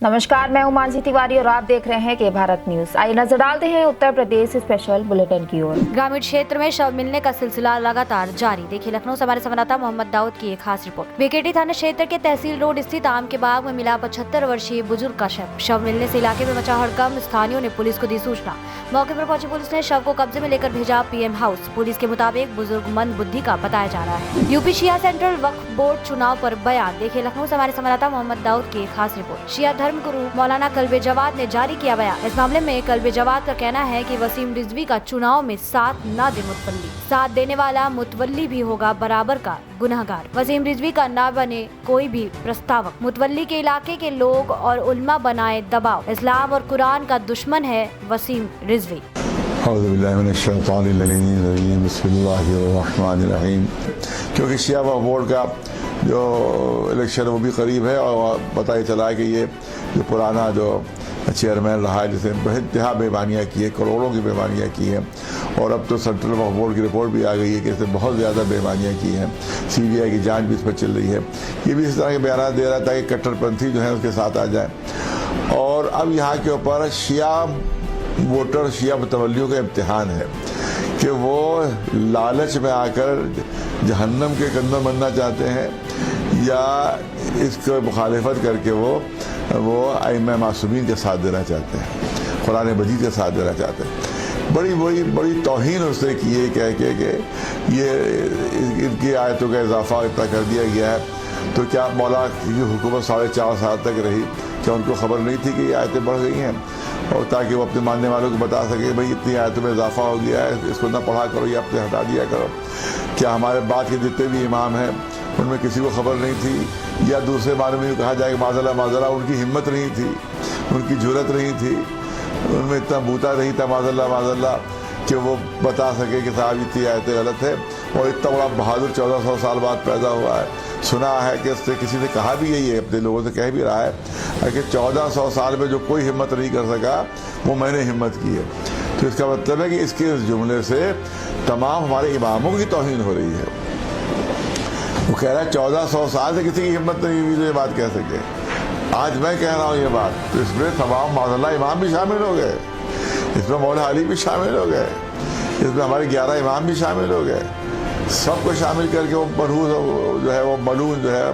नमस्कार, मैं हूं मानसी तिवारी और आप देख रहे हैं के भारत न्यूज। आइए नजर डालते हैं उत्तर प्रदेश स्पेशल बुलेटिन की ओर। ग्रामीण क्षेत्र में शव मिलने का सिलसिला लगातार जारी। देखिए लखनऊ से हमारे संवाददाता मोहम्मद दाऊद की एक खास रिपोर्ट। बीकेटी थाना क्षेत्र के तहसील रोड स्थित आम के बाग में मिला 75 वर्षीय बुजुर्ग का शव मिलने से इलाके में मचा हड़कंप। स्थानियों ने पुलिस को दी सूचना। मौके पर पहुंची पुलिस ने शव को कब्जे में लेकर भेजा पीएम हाउस। पुलिस के मुताबिक बुजुर्ग मंद बुद्धि का बताया जा रहा है। यूपी शिया सेंट्रल वक्फ बोर्ड चुनाव पर बयान। देखिए लखनऊ से हमारे संवाददाता मोहम्मद दाऊद की एक खास रिपोर्ट। शिया धर्म गुरु मौलाना कल्बे जवाद ने जारी किया बयान। इस मामले में कल्बे जवाद का कहना है कि वसीम रिजवी का चुनाव में साथ न दे मुतवल्ली, साथ देने वाला मुतवल्ली भी होगा बराबर का गुनहगार। वसीम रिजवी का न बने कोई भी प्रस्तावक। मुतवल्ली के इलाके के लोग और उल्मा बनाए दबाव। इस्लाम और कुरान का दुश्मन है वसीम रिजवी। क्योंकि शिया वक्फ बोर्ड का जो इलेक्शन वो भी करीब है और पता ही चला है कि ये जो पुराना जो चेयरमैन रहा है जिसने बेइंतहा बेईमानियाँ की है, करोड़ों की बेईमानियाँ की हैं, और अब तो सेंट्रल वक्फ बोर्ड की रिपोर्ट भी आ गई है कि इसने बहुत ज़्यादा बेईमानियाँ की हैं। सीबीआई की जांच भी इस पर चल रही है। ये भी इस तरह के बयान दे रहा था कि कट्टरपंथी जो है उसके साथ आ जाए। और अब यहाँ के ऊपर शिया वोटर, शिया मुतवल्लियों का इम्तिहान है कि वो लालच में आकर जहन्नम के कंदर बनना चाहते हैं या इसको मुखालिफत करके वो आइम्मा मासूमीन के साथ देना चाहते हैं, कुरान मजीद के साथ देना चाहते हैं। बड़ी तौहीन उसने की है कह के कि ये इनकी आयतों का इजाफा इतना कर दिया गया है। तो क्या मौला की हुकूमत 4.5 साल तक रही, क्या उनको खबर नहीं थी कि ये आयतें बढ़ गई हैं? और ताकि वो अपने मानने वालों को बता सके भाई इतनी आयतों में इजाफा हो गया है, इसको ना पढ़ा करो या अपने हटा दिया करो। क्या हमारे बाद के जितने भी इमाम हैं उनमें किसी को खबर नहीं थी? या दूसरे बारे में कहा जाए माज़ल्लाह उनकी हिम्मत नहीं थी, उनकी जुरत नहीं थी, उनमें इतना बूता नहीं था माज़ल्लाह कि वो बता सके कि साहब इतनी आयतें गलत है। और इतना बड़ा बहादुर 1400 साल बाद पैदा हुआ है। सुना है कि इससे किसी ने कहा भी यही है, अपने लोगों से कह भी रहा है कि 1400 साल में जो कोई हिम्मत नहीं कर सका वो मैंने हिम्मत की है। तो इसका मतलब है कि इसके इस जुमले से तमाम हमारे इमामों की तौहीन हो रही है। वो कह रहा है 1400 साल से किसी की हिम्मत नहीं हुई जो ये बात कह सके। आज मैं कह रहा हूँ ये बात, तो इसमें तमाम माज़ल्लाह इमाम भी शामिल हो गए, इसमें मौला अली भी शामिल हो गए, इसमें हमारे 11 इमाम भी शामिल हो गए। सबको शामिल करके वो मरहूस जो है, वो मलून जो है,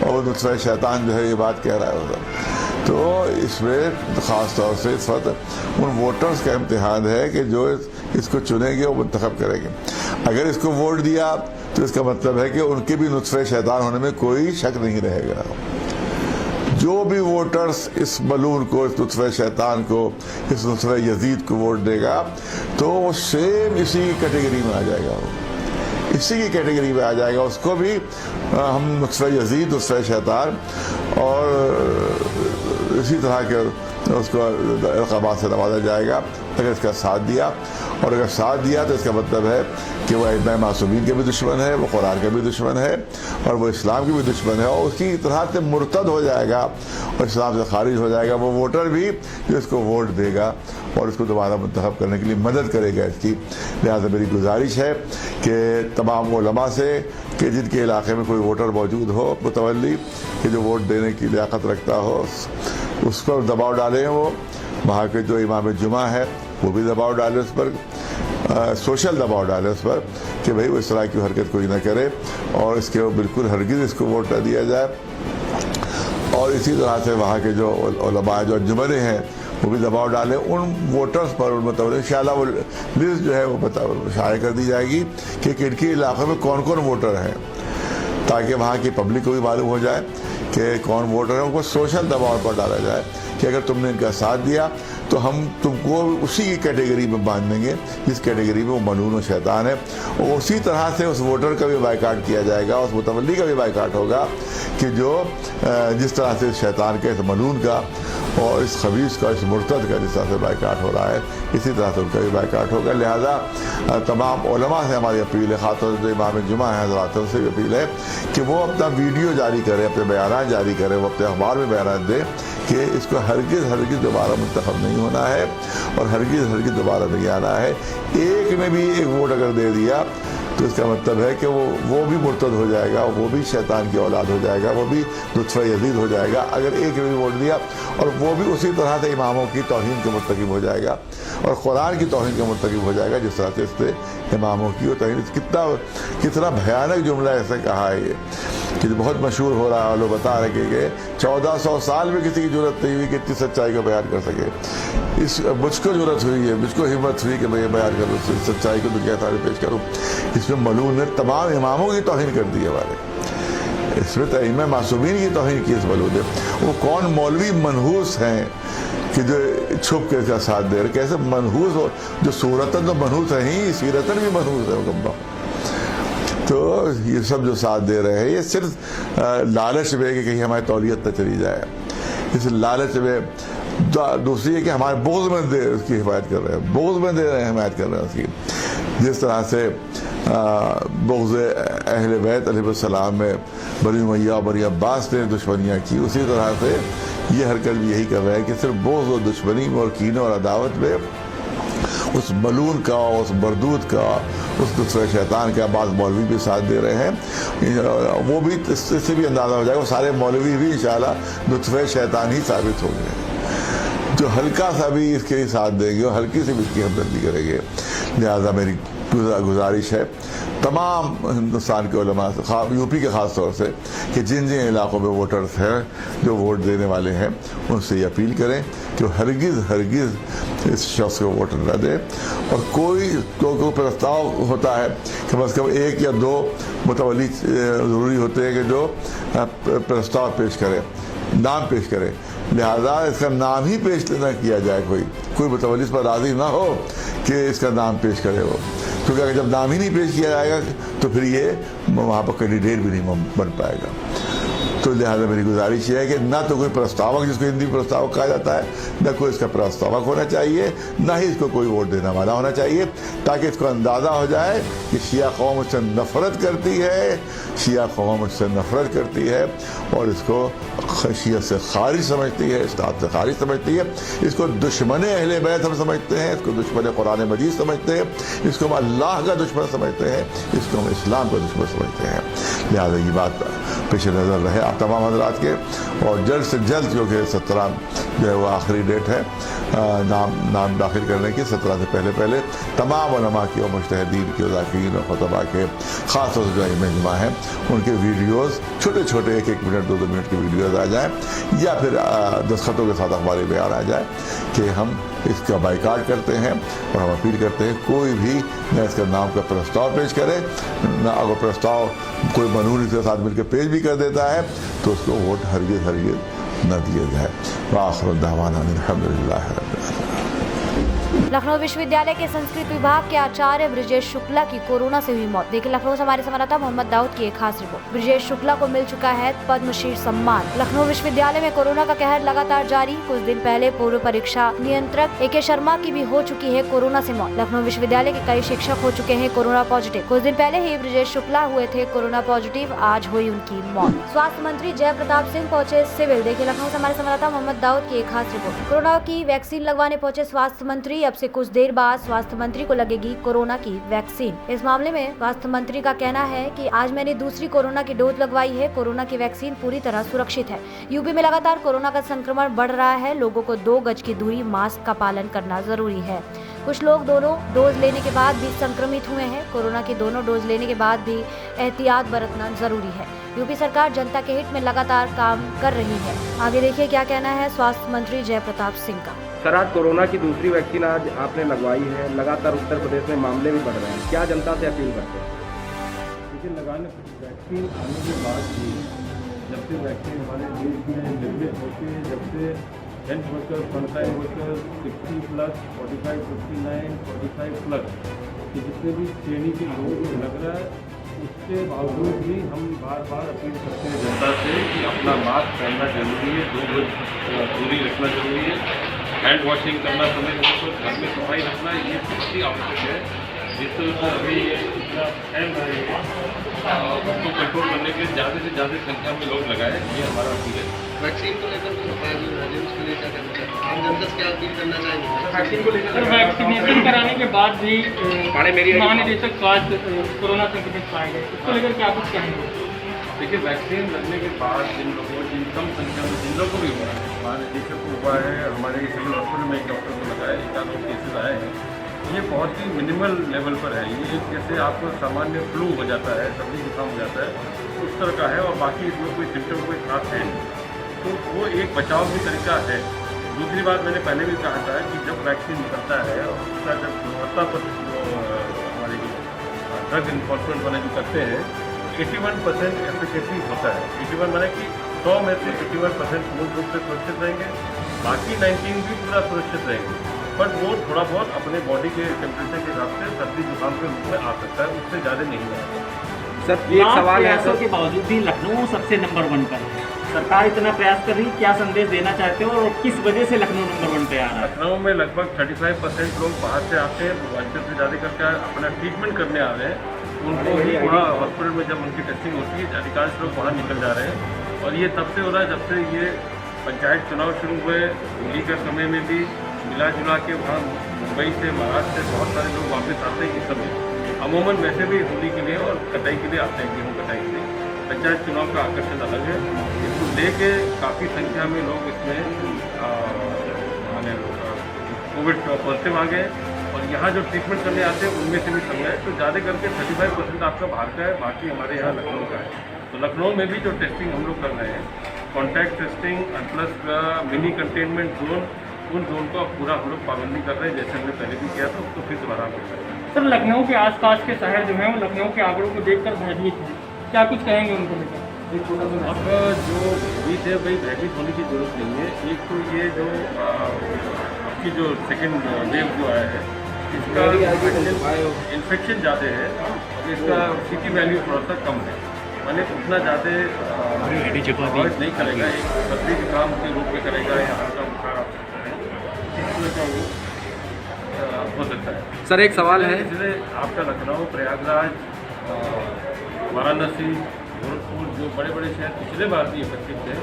और नुत्फ़ा शैतान जो है ये बात कह रहा है उधर। तो इसमें ख़ास तौर से इस वक्त उन वोटर्स का इम्तिहान है कि जो इसको चुनेंगे वो मुंतखब करेंगे। अगर इसको वोट दिया तो इसका मतलब है कि उनके भी नुत्फ़े शैतान होने में कोई शक नहीं रहेगा। जो भी वोटर्स इस मलून को, इस नुत्फ़े शैतान को, इस नुत्फ़े यजीद को वोट देगा तो वो सेम इसी कैटेगरी में आ जाएगा, वो इसी की कैटेगरी में आ जाएगा। उसको भी हम नुत्फ़े यजीद, नुत्फ़े शैतान और इसी तरह के उसको अलक़ाबात से नवाजा जाएगा अगर इसका साथ दिया। और अगर साथ दिया तो इसका मतलब है कि वो इमाम मासूमीन के भी दुश्मन है, वो कुरान के भी दुश्मन है, और वो इस्लाम के भी दुश्मन है, और उसकी तरह से मुर्तद हो जाएगा और इस्लाम से खारिज हो जाएगा वो वोटर भी जो इसको वोट देगा और इसको दोबारा मुंतखब करने के लिए मदद करेगा इसकी। लिहाजा मेरी गुजारिश है कि तमाम उलमा से कि जिनके इलाके में कोई वोटर मौजूद हो मुतवल्ली कि जो वोट देने की लियाकत रखता हो, उस पर दबाव डालें। वो वहाँ के जो इमाम जुमा है वो भी दबाव डाले उस पर, सोशल दबाव डाले उस पर कि भाई वो इस तरह की हरकत कोई ना करे और इसके बिल्कुल हरगिज़ इसको वोट न दिया जाए। और इसी तरह से वहाँ के जो उलमा जो अंजुमने हैं वो भी दबाव डाले उन वोटर्स पर, उन मतलब इंशाअल्लाह वो लिस्ट जो है वो शाये कर दी जाएगी कि किनके इलाक़े में कौन कौन वोटर हैं, ताकि वहाँ की पब्लिक को भी मालूम हो जाए कि कौन वोटर है। उनको सोशल दबाव पर डाला जाए कि अगर तुमने इनका साथ दिया तो हम तुमको उसी की कैटेगरी में बांध देंगे जिस कैटेगरी में वो मलून और शैतान है। और उसी तरह से उस वोटर का भी बाइकाट किया जाएगा, उस मुतवल्ली का भी बाइकाट होगा कि जो जिस तरह से शैतान के, इस मलून का और इस खबीस का, इस मुर्तद का जिस तरह से बाइकाट हो रहा है, इसी तरह से उनका भी बाइकाट होगा। लिहाजा तमाम उलमा से हमारी अपील है, ख़ासतौर से जो इमाम जुमा है हज़रात से भी अपील है कि वो अपना वीडियो जारी करें, अपने बयान जारी करें, वो अपने अखबार में बयान दें कि इसको हरगिज़ दोबारा मुंतखब नहीं होना है और हरगिज़ दोबारा नहीं आना है। एक ने भी एक वोट अगर दे दिया तो इसका मतलब है कि वो भी मुर्तद हो जाएगा, वो भी शैतान की औलाद हो जाएगा, वो भी लुत्फ़ यज़ीद हो जाएगा अगर एक ने भी वोट दिया, और वो भी उसी तरह से इमामों की तौहीन के मुर्तकिब हो जाएगा और कुरान की तौहीन के मुर्तकिब हो जाएगा जिस तरह से इससे इमामों की तौहीन। कितना भयानक जुमला ऐसे कहा है ये कि बहुत मशहूर हो रहा है। लोग बता रहे कि 1400 साल में किसी की जरूरत नहीं हुई कि इतनी सच्चाई को बयान कर सके। मुझको जरूरत हुई है, मुझको हिम्मत हुई कि मैं ये बयान करूँ, सच्चाई को दुनिया सामने पेश करूँ। इसमें मलून ने तमाम इमामों की तौहीन कर दी है हमारे, इसमें तईम मासूमीन की तौहीन की इस मलून ने। वो कौन मौलवी मनहूस हैं कि जो छुप के इसका साथ दे रहे, कैसे मनहूस हो, जो सूरतन तो मनहूस है ही, सीरतन भी मनहूस है मुकम्मल। तो ये सब जो साथ दे रहे हैं ये सिर्फ लालच में कि कहीं हमारी तौलियत न चली जाए, इस लालच में। दूसरी है कि हमारे बोझ में दे उसकी हिमायत कर रहे हैं, बोझ में दे रहे हैं, हिमायत कर रहे हैं उसकी। जिस तरह से बोझ अहले बैत अलैहिस्सलाम में बनी उमय्या और बनी अब्बास ने दुश्मनियाँ की, उसी तरह से ये हरकत भी यही कर रहे हैं कि सिर्फ बोझ और दुश्मनी में और कीने और अदावत में उस मलून का, उस मरदूद का, उस दूसरे शैतान का बाद मौलवी भी साथ दे रहे हैं। वो भी इससे भी अंदाज़ा हो जाएगा, वो सारे मौलवी भी इंशाअल्लाह लुत्फ़े शैतान ही साबित होंगे, जो हल्का सा भी इसके लिए साथ देंगे और हल्की से भी इसकी हमदर्दी करेंगे। लिहाजा मेरी गुजारिश है तमाम हिंदुस्तान के उलमा से, यूपी के ख़ास तौर से, कि जिन जिन इलाक़ों में वोटर्स हैं जो वोट देने वाले हैं उनसे ये अपील करें कि हरगिज़ इस शख्स को वोट न दें। और कोई प्रस्ताव होता है कि कम से कम 1 या 2 मुतवल्ली ज़रूरी होते हैं कि जो प्रस्ताव पेश करें, नाम पेश करें। लिहाजा इसका नाम ही पेश न किया जाए, कोई मुतवल्ली इस पर राज़ी ना हो कि इसका नाम पेश करे वो, क्योंकि अगर जब नाम ही नहीं पेश किया जाएगा तो फिर ये वहाँ पर कैंडिडेट भी नहीं बन पाएगा। तो लिहाजा मेरी गुजारिश ये है कि ना तो कोई प्रस्तावक, जिसको हिंदी में प्रस्तावक कहा जाता है, ना कोई इसका प्रस्तावक होना चाहिए, ना ही इसको कोई वोट देने वाला होना चाहिए, ताकि इसको अंदाज़ा हो जाए कि शिया कौम मुझसे नफ़रत करती है, शिया कौम मुझसे नफ़रत करती है और इसको शिया से खारिज समझती है, इस्लाम से खारिज समझती है। इसको दुश्मन अहले बैत हम समझते हैं, इसको दुश्मन कुरान मजीद समझते हैं, इसको हम अल्लाह का दुश्मन समझते हैं, इसको हम इस्लाम का दुश्मन समझते हैं। लिहाजा ये बात पेश नज़र रहे आप तमाम हज़रात के, और जल्द से जल्द, क्योंकि 17 जो है वो आखिरी डेट है नाम दाखिल करने की, 17 से पहले तमाम उलमा की और मुज्तहिदीन के, ज़ाकिरीन और खुतबा के, ख़ास तौर से जो इमाम हैं उनके वीडियोज़ छोटे 1-1 मिनट 2-2 मिनट के वीडियोज़ आ जाएँ, या फिर दस्तखतों के साथ अखबारी बयान आ जाए कि हम इसका बाइकाट करते हैं और हम अपील करते हैं कोई भी न इसका नाम का प्रस्ताव पेश करे, न अगर प्रस्ताव कोई कानून इसके साथ मिलकर पेश भी कर देता है तो उसको वोट हरगिज़ न दिया जाए। वाखिर दावाना अल्हम्दुलिल्लाह रब्बिल आलमीन। लखनऊ विश्वविद्यालय के संस्कृत विभाग के आचार्य ब्रिजेश शुक्ला की कोरोना से हुई मौत। देखिए लखनऊ से हमारे संवाददाता मोहम्मद दाऊद की एक खास रिपोर्ट। ब्रिजेश शुक्ला को मिल चुका है पद्मश्री सम्मान। लखनऊ विश्वविद्यालय में कोरोना का कहर लगातार जारी। कुछ दिन पहले पूर्व परीक्षा नियंत्रक AK शर्मा की भी हो चुकी है कोरोना से मौत। लखनऊ विश्वविद्यालय के कई शिक्षक हो चुके हैं कोरोना पॉजिटिव। कुछ दिन पहले ही ब्रिजेश शुक्ला हुए थे कोरोना पॉजिटिव, आज हुई उनकी मौत। स्वास्थ्य मंत्री जय प्रताप सिंह पहुंचे सिविल। देखिए लखनऊ से हमारे संवाददाता मोहम्मद दाऊद की एक खास रिपोर्ट। कोरोना की वैक्सीन लगवाने पहुंचे स्वास्थ्य मंत्री। अब से कुछ देर बाद स्वास्थ्य मंत्री को लगेगी कोरोना की वैक्सीन। इस मामले में स्वास्थ्य मंत्री का कहना है कि आज मैंने दूसरी कोरोना की डोज लगवाई है। कोरोना की वैक्सीन पूरी तरह सुरक्षित है। यूपी में लगातार कोरोना का संक्रमण बढ़ रहा है। लोगों को 2 गज की दूरी, मास्क का पालन करना जरूरी है। कुछ लोग दोनों डोज लेने के बाद भी संक्रमित हुए हैं। कोरोना की दोनों डोज लेने के बाद भी एहतियात बरतना जरूरी है। यूपी सरकार जनता के हित में लगातार काम कर रही है। आगे देखिए क्या कहना है स्वास्थ्य मंत्री जय प्रताप सिंह का। सर, आज कोरोना की दूसरी वैक्सीन आज आपने लगवाई है। लगातार उत्तर प्रदेश में मामले भी बढ़ रहे हैं, क्या जनता से अपील करते हैं? लेकिन लगाने वैक्सीन आने के बाद भी, जब से वैक्सीन हमारे देश में निर्मित होती है, जब से हेल्थ वर्कर, फ्रंटलाइन वर्कर 60+, 45, 59, 45+ कि जितने भी श्रेणी के लोग लग रहा है, उसके बावजूद भी हम बार बार अपील करते हैं जनता से कि अपना मास्क पहनना जरूरी है, 2 गज दूरी रखना जरूरी है, हैंड वॉशिंग करना, समय पर घर में सफाई रखना, ये बहुत ही आवश्यक है। जिससे अभी इतना टाइम रहेगा उसको कंट्रोल करने के लिए ज़्यादा से ज़्यादा संख्या में लोग लगाए, ये हमारा अपील है। वैक्सीन को लेकर उसको लेकर आम जनता से क्या अपील करना चाहेंगे? वैक्सीन को लेकर सर वैक्सीनेशन कराने के बाद भी महानिदेशक स्वास्थ्य कोरोना संक्रमित पाए गए, इसको लेकर क्या कुछ कहेंगे? देखिए, वैक्सीन लगने के बाद जिन कम संख्या में जिन लोगों को भी हुआ है, महानिदेशक को हुआ है, हमारे सिविल हॉस्पिटल में एक डॉक्टर को लगाया, एक आध केसेज आए हैं, ये बहुत ही मिनिमल लेवल पर है। ये एक जैसे आपको सामान्य फ्लू हो जाता है, सर्दी जुकाम हो जाता है, उस तरह का है और बाकी इसमें कोई सिम्टम कोई खास है नहीं, तो वो एक बचाव भी तरीका है। दूसरी बात मैंने पहले भी कहा था कि जब वैक्सीन निकलता है और उसका जब गुणवत्ता पर हमारे जो ड्रग इन्फोर्समेंट वाले जो करते हैं 81% एफिकेसी होता है। 81 माने कि 100 में से 81% पूर्ण रूप से सुरक्षित रहेंगे, बाकी 19 भी पूरा सुरक्षित रहेंगे, बट वो थोड़ा बहुत अपने बॉडी के टेम्परेचर के हिसाब से सर्दी जुकाम के रूप में आ सकता है, उससे ज़्यादा नहीं आएगा। सर एक सवाल है प्रयासों के बावजूद भी लखनऊ सबसे नंबर 1 पर है। सरकार इतना प्रयास कर रही है, क्या संदेश देना चाहते हो और किस वजह से लखनऊ नंबर 1 पे आ रहा है? लखनऊ में लगभग 35% लोग बाहर से आते हैं, पूर्वांचल से ज़्यादा करके अपना ट्रीटमेंट करने आ रहे हैं, उनको ही वहाँ हॉस्पिटल में जब उनकी टेस्टिंग होती है अधिकांश लोग वहाँ निकल जा रहे हैं। और ये तब से हो रहा है जब से ये पंचायत चुनाव शुरू हुए, होली के समय में भी मिला जुला के वहाँ मुंबई से महाराष्ट्र से बहुत सारे लोग वापस आते हैं। इस समय अमूमन वैसे भी होली के लिए और कटाई के लिए आते हैं, गेहूँ कटाई के लिए। पंचायत चुनाव का आकर्षण अलग है, इसको लेके काफ़ी संख्या में लोग इसमें कोविड पॉजिटिव आ गए और यहाँ जो ट्रीटमेंट करने आते हैं उनमें से भी कम है, तो ज़्यादा करके 35% आपका बाहर का है, बाकी हमारे यहाँ लखनऊ का है। तो लखनऊ में भी जो टेस्टिंग हम लोग कर रहे हैं, contact testing plus mini containment zone, उन जोन को पूरा हम लोग पाबंदी कर रहे हैं, जैसे हमने पहले भी किया था, उसको फिर दोबारा कर रहे हैं। सर लखनऊ के आसपास के शहर जो हैं वो लखनऊ के आंकड़ों को देखकर भयभीत हैं, क्या कुछ कहेंगे उनको लेकर? अब जो भयभीत है भाई, भयभीत होने की जरूरत नहीं है। एक तो ये जो आपकी जो सेकेंड वेव जो आया है, इसका इन्फेक्शन ज़्यादा है और इसका CT वैल्यू थोड़ा सा कम है, मैंने उतना ज़्यादा प्रभावित नहीं करेगा, एक सर्दी जुकाम के रूप में करेगा या हल्का बुखार हो सकता है। सर एक सवाल है, इसलिए आपका लखनऊ, प्रयागराज, वाराणसी, गोरखपुर जो बड़े बड़े शहर पिछले बार भी इफेक्टिव थे,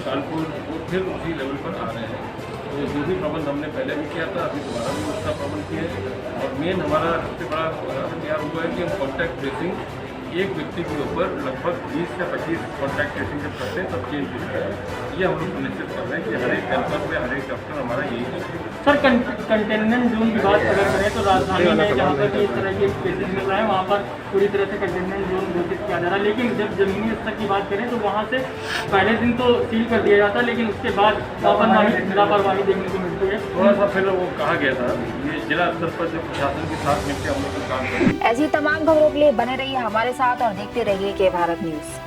कानपुर वो फिर उसी लेवल पर आ रहे हैं। तो जो भी प्रबंध हमने पहले भी किया था, अभी दोबारा भी उसका प्रबंध किए और मेन हमारा सबसे बड़ा हथियार हुआ है कि हम कॉन्टैक्ट ट्रेसिंग एक व्यक्ति के ऊपर लगभग 20 से 25 कॉन्टैक्ट ट्रेसिंग जब करते हैं तब चेंज होता है। ये हम लोग सुनिश्चित कर रहे हैं कि हर एक जनपद में हर एक डॉक्टर हमारा यही है। सर कंटेनमेंट जोन की बात अगर करें तो राजधानी में जहाँ पर भी इस तरह के केसेज मिल रहे हैं वहाँ पर पूरी तरह से कंटेनमेंट जोन घोषित किया जा रहा है, लेकिन जब जमीनी स्तर की बात करें तो वहाँ से पहले दिन तो सील कर दिया जाता है, लेकिन उसके बाद लापरवाही देखने को मिलती है। थोड़ा सा फिर वो कहा गया था, ये जिला स्तर पर जो प्रशासन के साथ मिलकर हम लोग काम कर रहे हैं। ऐसी तमाम खबरों के लिए बने रहिए हमारे साथ और देखते रहिए के भारत न्यूज।